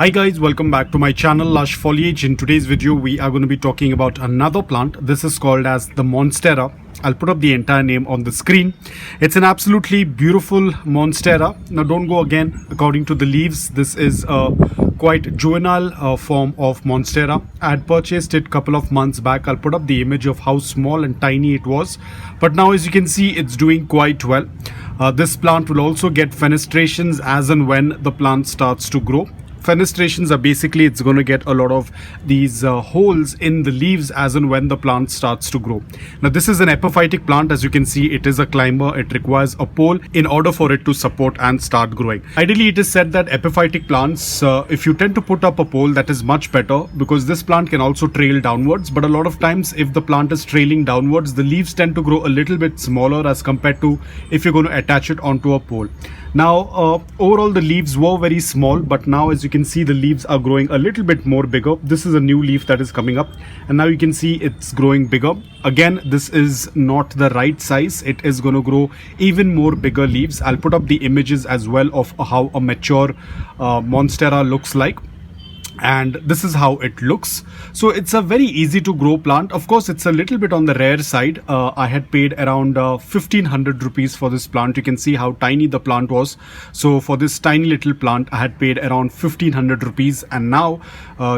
Hi guys, welcome back to my channel Lush Foliage. In today's video we are going to be talking about another plant. This is called as the Monstera. I'll put up the entire name on the screen. It's an absolutely beautiful Monstera. Now don't go again according to the leaves. This is a quite juvenile form of Monstera. I had purchased it a couple of months back. I'll put up the image of how small and tiny it was. But now as you can see, it's doing quite well. This plant will also get fenestrations as and when the plant starts to grow. Fenestrations are basically it's going to get a lot of these holes in the leaves as and when the plant starts to grow. Now this is an epiphytic plant. As you can see, it is a climber. It requires a pole in order for it to support and start growing. Ideally, it is said that epiphytic plants, if you tend to put up a pole, that is much better because this plant can also trail downwards. But a lot of times if the plant is trailing downwards, the leaves tend to grow a little bit smaller as compared to if you're going to attach it onto a pole. Now overall the leaves were very small, but now as you can see the leaves are growing a little bit more bigger. This is a new leaf that is coming up and now you can see it's growing bigger. Again, this is not the right size. It is going to grow even more bigger leaves. I'll put up the images as well of how a mature Monstera looks like. And this is how it looks. So it's a very easy to grow plant. Of course, it's a little bit on the rare side. I had paid around 1500 rupees for this plant. You can see how tiny the plant was. So for this tiny little plant, I had paid around 1500 rupees. And now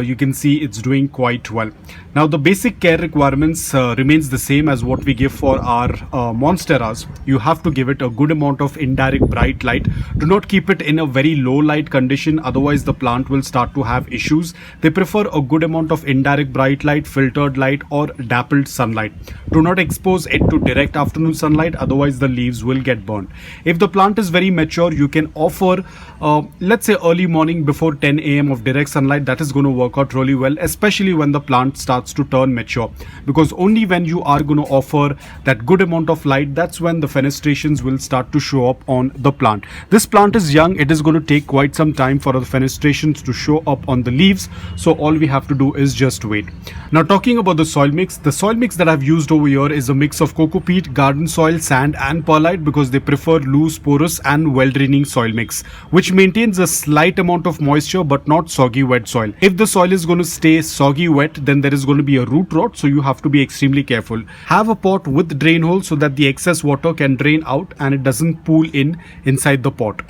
you can see it's doing quite well. Now the basic care requirements remains the same as what we give for our Monsteras. You have to give it a good amount of indirect bright light. Do not keep it in a very low light condition. Otherwise the plant will start to have issues. They prefer a good amount of indirect bright light, filtered light or dappled sunlight. Do not expose it to direct afternoon sunlight, otherwise the leaves will get burned. If the plant is very mature, you can offer let's say early morning before 10 a.m. of direct sunlight. That is going to work out really well, especially when the plant starts to turn mature, because only when you are going to offer that good amount of light, that's when the fenestrations will start to show up on the plant. This plant is young. It is going to take quite some time for the fenestrations to show up on the leaves, so all we have to do is just wait. Now talking about the soil mix, the soil mix that I've used over here is a mix of coco peat, garden soil, sand and perlite, because they prefer loose, porous and well draining soil mix, which maintains a slight amount of moisture but not soggy wet soil. If the soil is going to stay soggy wet, then there is going to be a root rot, so you have to be extremely careful. Have a pot with drain hole so that the excess water can drain out and it doesn't pool inside the pot.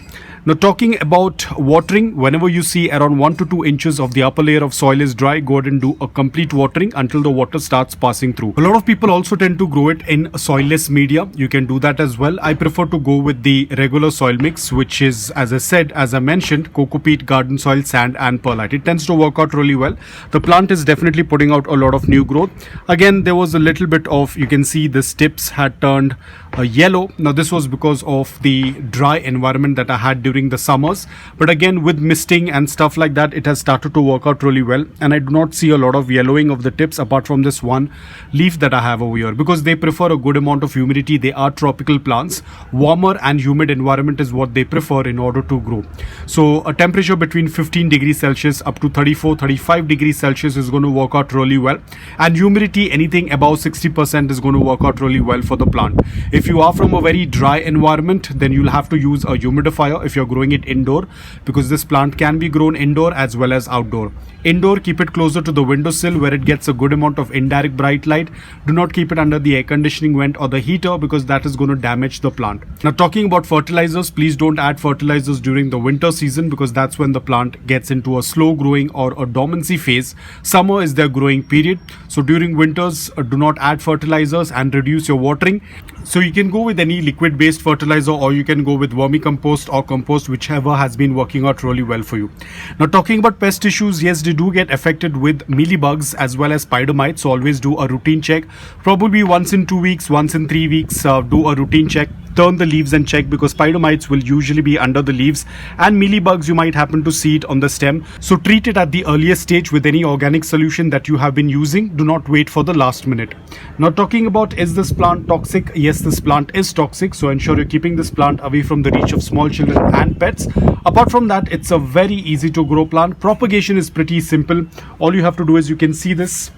Now talking about watering, whenever you see around 1 to 2 inches of the upper layer of soil is dry, go ahead and do a complete watering until the water starts passing through. A lot of people also tend to grow it in soilless media. You can do that as well. I prefer to go with the regular soil mix, which is, as I mentioned, coco peat, garden soil, sand and perlite. It tends to work out really well. The plant is definitely putting out a lot of new growth. Again, there was a little bit of, you can see the tips had turned yellow. Now this was because of the dry environment that I had during the summers, but again with misting and stuff like that, it has started to work out really well, and I do not see a lot of yellowing of the tips apart from this one leaf that I have over here, because they prefer a good amount of humidity. They are tropical plants. Warmer and humid environment is what they prefer in order to grow. So a temperature between 15 degrees Celsius up to 34-35 degrees Celsius is going to work out really well, and humidity anything above 60% is going to work out really well for the plant. If you are from a very dry environment, then you'll have to use a humidifier if you're growing it indoor, because this plant can be grown indoor as well as outdoor. Indoor, keep it closer to the windowsill where it gets a good amount of indirect bright light. Do not keep it under the air conditioning vent or the heater, because that is going to damage the plant. Now talking about fertilizers, please don't add fertilizers during the winter season, because that's when the plant gets into a slow growing or a dormancy phase. Summer is their growing period. So during winters, do not add fertilizers and reduce your watering. So you can go with any liquid based fertilizer, or you can go with vermicompost or compost, whichever has been working out really well for you. Now talking about pest issues, yes, they do get affected with mealybugs as well as spider mites. So always do a routine check, probably once in 2 weeks, once in 3 weeks. Do a routine check. Turn the leaves and check, because spider mites will usually be under the leaves, and mealybugs you might happen to see it on the stem. So treat it at the earliest stage with any organic solution that you have been using. Do not wait for the last minute. Now talking about, is this plant toxic? Yes, this plant is toxic, so ensure you're keeping this plant away from the reach of small children and pets. Apart from that, it's a very easy to grow plant. Propagation is pretty simple. All you have to do is, you can see this,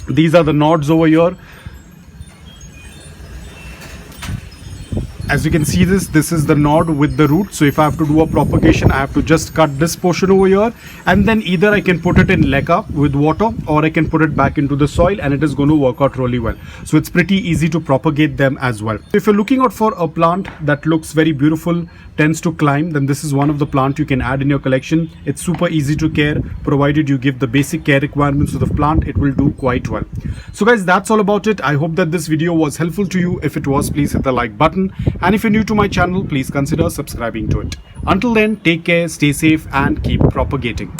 these are the nodes over here. As you can see, this is the nod with the root. So if I have to do a propagation, I have to just cut this portion over here, and then either I can put it in leca with water, or I can put it back into the soil, and it is going to work out really well. So it's pretty easy to propagate them as well. If you're looking out for a plant that looks very beautiful, tends to climb, then this is one of the plants you can add in your collection. It's super easy to care, provided you give the basic care requirements to the plant, it will do quite well. So guys, that's all about it. I hope that this video was helpful to you. If it was, please hit the like button, and if you're new to my channel, please consider subscribing to it. Until then, take care, stay safe, and keep propagating.